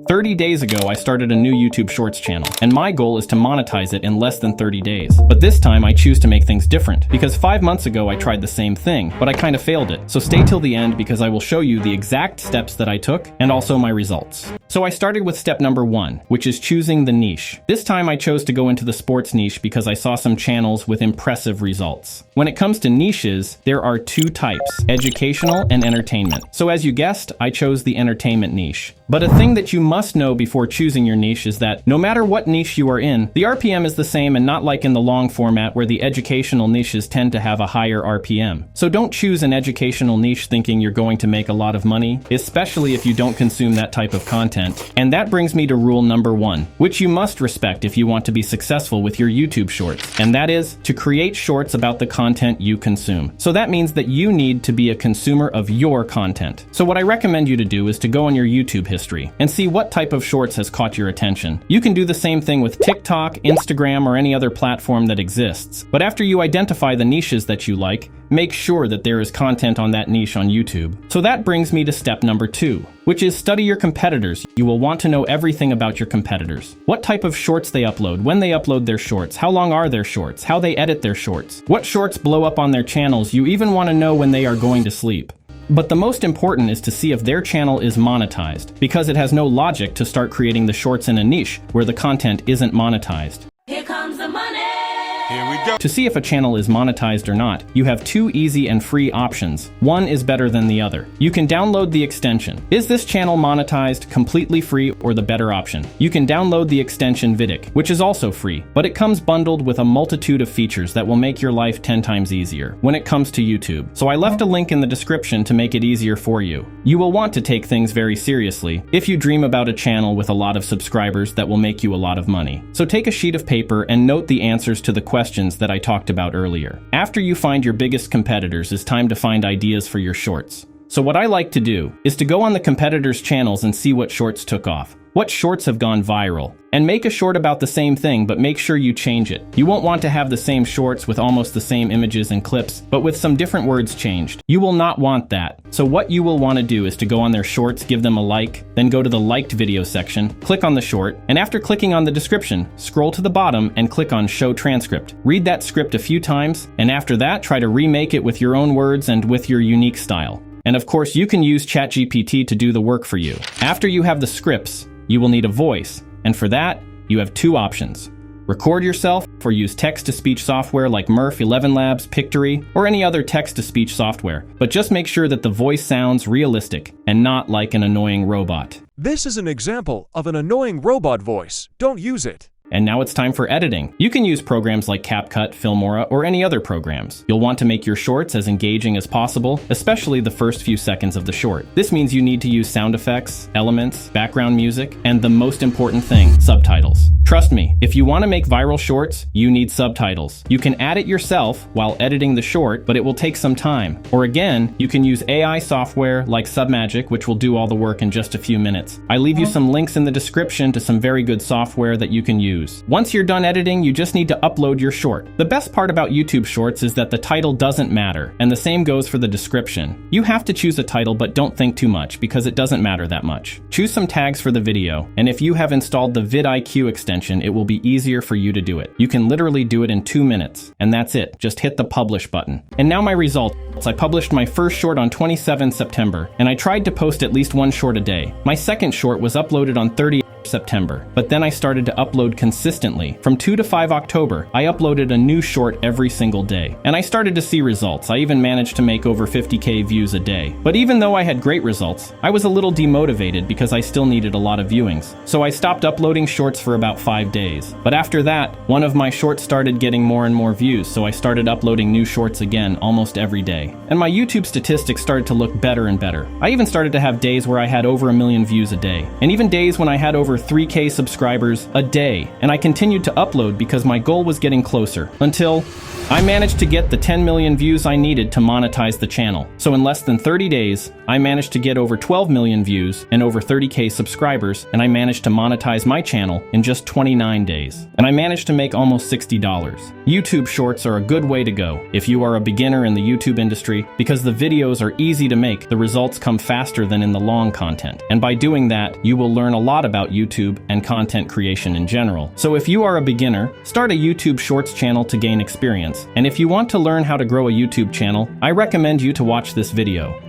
30 days ago, I started a new YouTube Shorts channel, and my goal is to monetize it in less than 30 days. But this time, I choose to make things different, because 5 months ago, I tried the same thing, but I kind of failed it. So stay till the end because I will show you the exact steps that I took, and also my results. So I started with step number 1, which is choosing the niche. This time I chose to go into the sports niche because I saw some channels with impressive results. When it comes to niches, there are 2 types, educational and entertainment. So as you guessed, I chose the entertainment niche. But a thing that you must know before choosing your niche is that no matter what niche you are in, the RPM is the same and not like in the long format where the educational niches tend to have a higher RPM. So don't choose an educational niche thinking you're going to make a lot of money, especially if you don't consume that type of content. And that brings me to rule number 1, which you must respect if you want to be successful with your YouTube shorts. And that is to create shorts about the content you consume. So that means that you need to be a consumer of your content. So what I recommend you to do is to go on your YouTube history and see what type of shorts has caught your attention. You can do the same thing with TikTok, Instagram, or any other platform that exists. But after you identify the niches that you like, make sure that there is content on that niche on YouTube. So that brings me to step number 2, which is study your competitors. You will want to know everything about your competitors. What type of shorts they upload, when they upload their shorts, how long are their shorts, how they edit their shorts, what shorts blow up on their channels. You even want to know when they are going to sleep. But the most important is to see if their channel is monetized, because it has no logic to start creating the shorts in a niche where the content isn't monetized. Here comes the money! Here we go. To see if a channel is monetized or not, you have 2 easy and free options. One is better than the other. You can download the extension. Is this channel monetized, completely free, or the better option? You can download the extension Vidic, which is also free, but it comes bundled with a multitude of features that will make your life 10 times easier when it comes to YouTube. So I left a link in the description to make it easier for you. You will want to take things very seriously if you dream about a channel with a lot of subscribers that will make you a lot of money. So take a sheet of paper and note the answers to the questions that I talked about earlier. After you find your biggest competitors, it's time to find ideas for your shorts. So what I like to do is to go on the competitors' channels and see what shorts took off. What shorts have gone viral? And make a short about the same thing, but make sure you change it. You won't want to have the same shorts with almost the same images and clips, but with some different words changed. You will not want that. So what you will want to do is to go on their shorts, give them a like, then go to the liked video section, click on the short, and after clicking on the description, scroll to the bottom and click on show transcript. Read that script a few times, and after that, try to remake it with your own words and with your unique style. And of course, you can use ChatGPT to do the work for you. After you have the scripts, you will need a voice, and for that, you have 2 options. Record yourself or use text-to-speech software like Murph, 11 Labs, Pictory, or any other text-to-speech software. But just make sure that the voice sounds realistic and not like an annoying robot. This is an example of an annoying robot voice. Don't use it. And now it's time for editing. You can use programs like CapCut, Filmora, or any other programs. You'll want to make your shorts as engaging as possible, especially the first few seconds of the short. This means you need to use sound effects, elements, background music, and the most important thing, subtitles. Trust me, if you want to make viral shorts, you need subtitles. You can add it yourself while editing the short, but it will take some time. Or again, you can use AI software like Submagic, which will do all the work in just a few minutes. I leave you some links in the description to some very good software that you can use. Once you're done editing, you just need to upload your short. The best part about YouTube Shorts is that the title doesn't matter, and the same goes for the description. You have to choose a title, but don't think too much, because it doesn't matter that much. Choose some tags for the video, and if you have installed the vidIQ extension, it will be easier for you to do it. You can literally do it in 2 minutes, and that's it. Just hit the publish button. And now my results. I published my first short on 27 September, and I tried to post at least 1 short a day. My second short was uploaded on 30 September, but then I started to upload consistently. From 2 to 5 October, I uploaded a new short every single day, and I started to see results. I even managed to make over 50K views a day. But even though I had great results, I was a little demotivated because I still needed a lot of viewings. So I stopped uploading shorts for about 5 days. But after that, one of my shorts started getting more and more views, so I started uploading new shorts again almost every day. And my YouTube statistics started to look better and better. I even started to have days where I had over 1 million views a day, and even days when I had over 3K subscribers a day, and I continued to upload because my goal was getting closer, until I managed to get the 10 million views I needed to monetize the channel. So in less than 30 days, I managed to get over 12 million views and over 30K subscribers, and I managed to monetize my channel in just 29 days. And I managed to make almost $60. YouTube Shorts are a good way to go if you are a beginner in the YouTube industry, because the videos are easy to make, the results come faster than in the long content. And by doing that, you will learn a lot about YouTube and content creation in general. So if you are a beginner, start a YouTube Shorts channel to gain experience. And if you want to learn how to grow a YouTube channel, I recommend you to watch this video.